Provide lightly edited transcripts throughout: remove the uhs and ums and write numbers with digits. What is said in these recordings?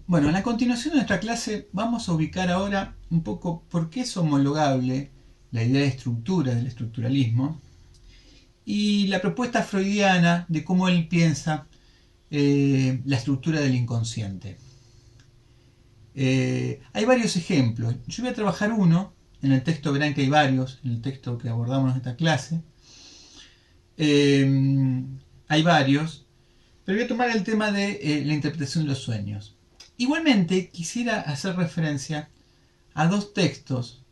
Bueno, en la continuación de nuestra clase vamos a ubicar ahora un poco por qué es homologable la idea de estructura del estructuralismo y la propuesta freudiana de cómo él piensa la estructura del inconsciente. Hay varios ejemplos. Yo voy a trabajar uno, en el texto verán que hay varios, en el texto que abordamos en esta clase. Hay varios, pero voy a tomar el tema de la interpretación de los sueños. Igualmente, quisiera hacer referencia a dos textos.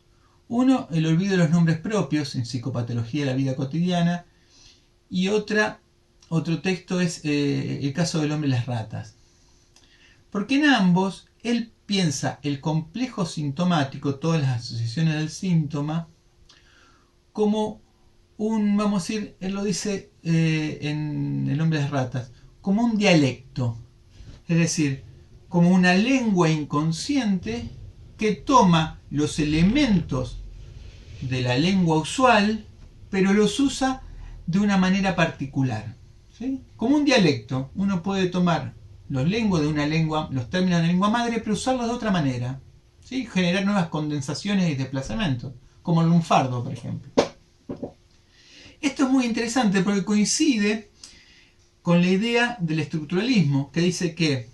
Uno, el olvido de los nombres propios en psicopatología de la vida cotidiana, y otro texto es el caso del hombre y las ratas. Porque en ambos él piensa el complejo sintomático, todas las asociaciones del síntoma, como vamos a decir, él lo dice en el hombre y las ratas, como un dialecto. Es decir, como una lengua inconsciente que toma los elementos de la lengua usual, pero los usa de una manera particular. ¿Sí? Como un dialecto, uno puede tomar los lenguas de una lengua, los términos de la lengua madre, pero usarlos de otra manera. ¿Sí? Generar nuevas condensaciones y desplazamientos, como el lunfardo, por ejemplo. Esto es muy interesante porque coincide con la idea del estructuralismo, que dice que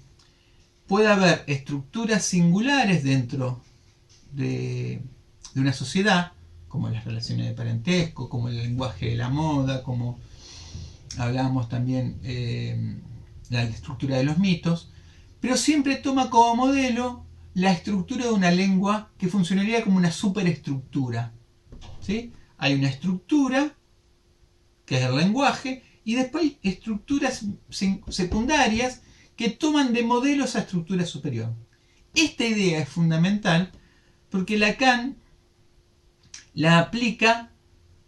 puede haber estructuras singulares dentro de una sociedad, como las relaciones de parentesco, como el lenguaje de la moda, como hablábamos también la estructura de los mitos, pero siempre toma como modelo la estructura de una lengua que funcionaría como una superestructura. ¿Sí? Hay una estructura, que es el lenguaje, y después hay estructuras secundarias que toman de modelo esa estructura superior. Esta idea es fundamental porque Lacan la aplica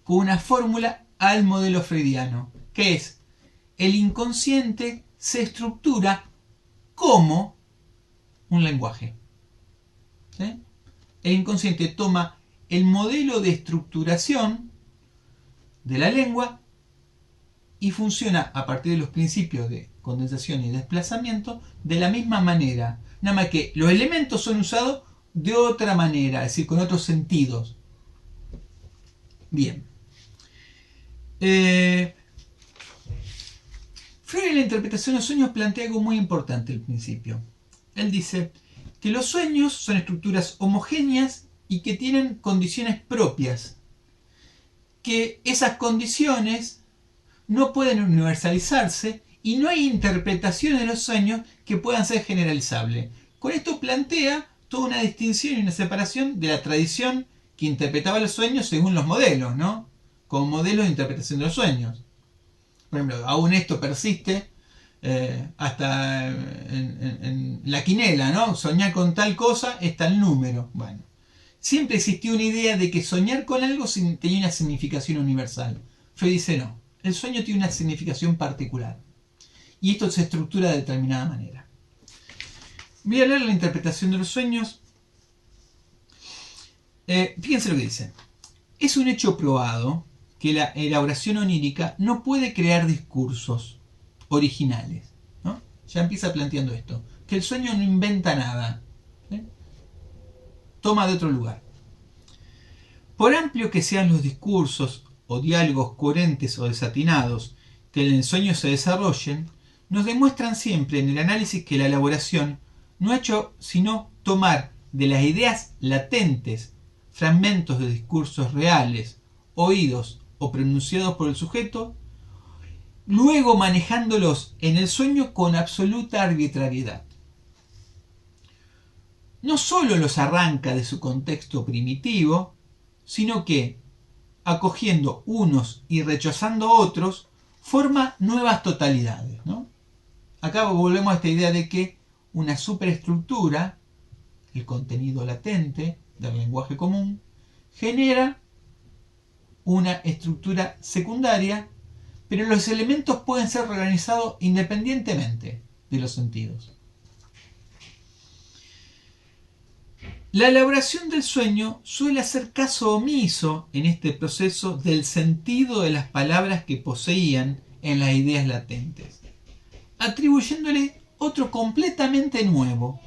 con una fórmula al modelo freudiano, que es: el inconsciente se estructura como un lenguaje. ¿Sí? El inconsciente toma el modelo de estructuración de la lengua y funciona a partir de los principios de condensación y desplazamiento de la misma manera, nada más que los elementos son usados de otra manera, es decir, con otros sentidos. Bien. Freud en la interpretación de los sueños plantea algo muy importante al principio. Él dice que los sueños son estructuras homogéneas y que tienen condiciones propias, que esas condiciones no pueden universalizarse y no hay interpretaciones de los sueños que puedan ser generalizables. Con esto plantea toda una distinción y una separación de la tradición que interpretaba los sueños según los modelos, ¿no? Como modelos de interpretación de los sueños. Por ejemplo, aún esto persiste hasta en la quinela, ¿no? Soñar con tal cosa es tal número. Bueno, siempre existió una idea de que soñar con algo tenía una significación universal. Freud dice no, el sueño tiene una significación particular. Y esto se estructura de determinada manera. Voy a leer la interpretación de los sueños. Fíjense lo que dice. Es un hecho probado que la elaboración onírica no puede crear discursos originales. ¿No? Ya empieza planteando esto. Que el sueño no inventa nada. ¿Sí? Toma de otro lugar. Por amplio que sean los discursos o diálogos coherentes o desatinados que en el sueño se desarrollen, nos demuestran siempre en el análisis que la elaboración no ha hecho sino tomar de las ideas latentes fragmentos de discursos reales, oídos o pronunciados por el sujeto, luego manejándolos en el sueño con absoluta arbitrariedad. No sólo los arranca de su contexto primitivo, sino que, acogiendo unos y rechazando otros, forma nuevas totalidades, ¿no? Acá volvemos a esta idea de que una superestructura, el contenido latente del lenguaje común, genera una estructura secundaria, pero los elementos pueden ser reorganizados independientemente de los sentidos. La elaboración del sueño suele hacer caso omiso en este proceso del sentido de las palabras que poseían en las ideas latentes, atribuyéndole otro completamente nuevo,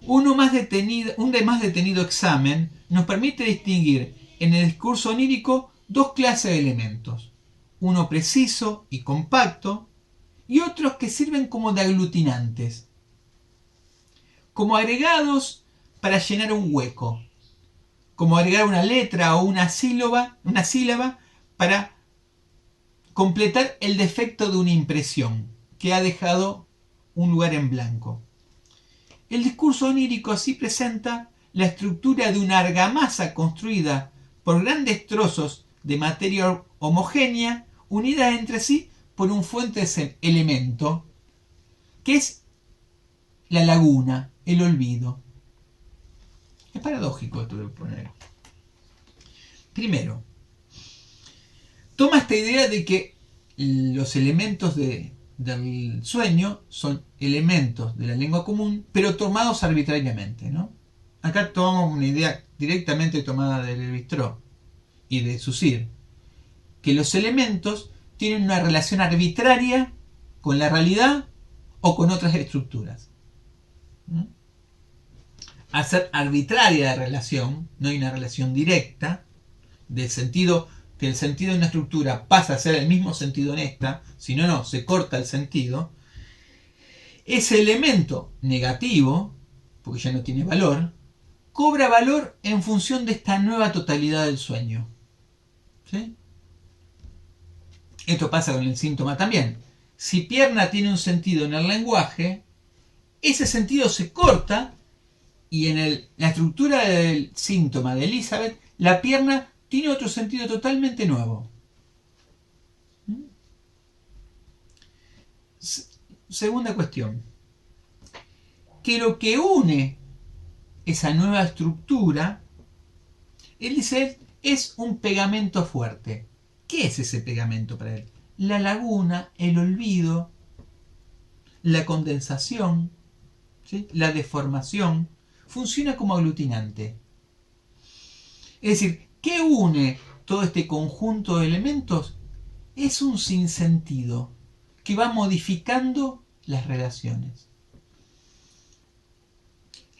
Un más detenido examen nos permite distinguir en el discurso onírico dos clases de elementos. Uno preciso y compacto y otros que sirven como de aglutinantes, como agregados para llenar un hueco, como agregar una letra o una sílaba para completar el defecto de una impresión que ha dejado un lugar en blanco. El discurso onírico así presenta la estructura de una argamasa construida por grandes trozos de materia homogénea unidas entre sí por un fuente elemento, que es la laguna, el olvido. Es paradójico esto de poner. Primero, toma esta idea de que los elementos del sueño son elementos de la lengua común, pero tomados arbitrariamente, ¿no? Acá tomamos una idea directamente tomada de Lévi-Strauss y de Saussure, que los elementos tienen una relación arbitraria con la realidad o con otras estructuras. Al ser arbitraria la relación, no hay una relación directa, del sentido que el sentido de una estructura pasa a ser el mismo sentido en esta, si no, se corta el sentido. Ese elemento negativo, porque ya no tiene valor, cobra valor en función de esta nueva totalidad del sueño. ¿Sí? Esto pasa con el síntoma también. Si pierna tiene un sentido en el lenguaje, ese sentido se corta y en la estructura del síntoma de Elizabeth, la pierna tiene otro sentido totalmente nuevo. Segunda cuestión. Que lo que une esa nueva estructura, él dice, es un pegamento fuerte. ¿Qué es ese pegamento para él? La laguna, el olvido, la condensación, ¿sí? La deformación, funciona como aglutinante. Es decir, ¿qué une todo este conjunto de elementos? Es un sinsentido que va modificando las relaciones.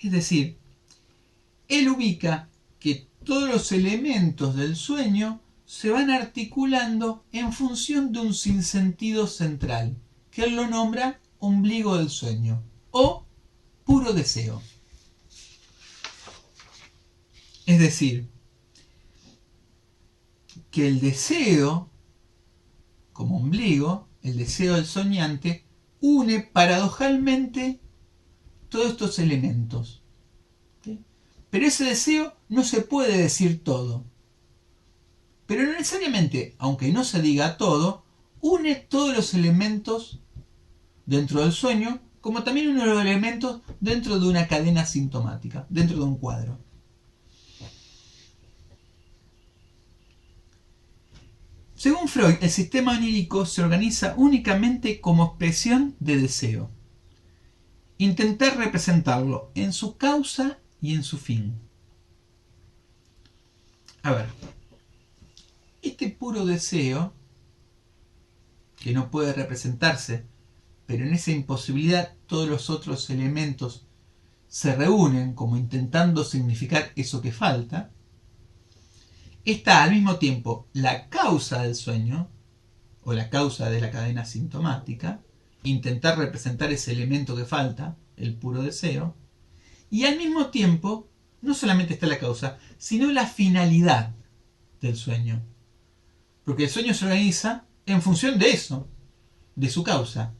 Es decir, él ubica que todos los elementos del sueño se van articulando en función de un sinsentido central, que él lo nombra ombligo del sueño o puro deseo. Es decir, que el deseo, como ombligo, el deseo del soñante, une paradojalmente todos estos elementos. ¿Sí? Pero ese deseo no se puede decir todo. Pero no necesariamente, aunque no se diga todo, une todos los elementos dentro del sueño, como también une los elementos dentro de una cadena sintomática, dentro de un cuadro. Según Freud, el sistema onírico se organiza únicamente como expresión de deseo. Intentar representarlo en su causa y en su fin. A ver, este puro deseo, que no puede representarse, pero en esa imposibilidad todos los otros elementos se reúnen como intentando significar eso que falta, está al mismo tiempo la causa del sueño, o la causa de la cadena sintomática, intentar representar ese elemento que falta, el puro deseo, y al mismo tiempo no solamente está la causa, sino la finalidad del sueño. Porque el sueño se organiza en función de eso, de su causa.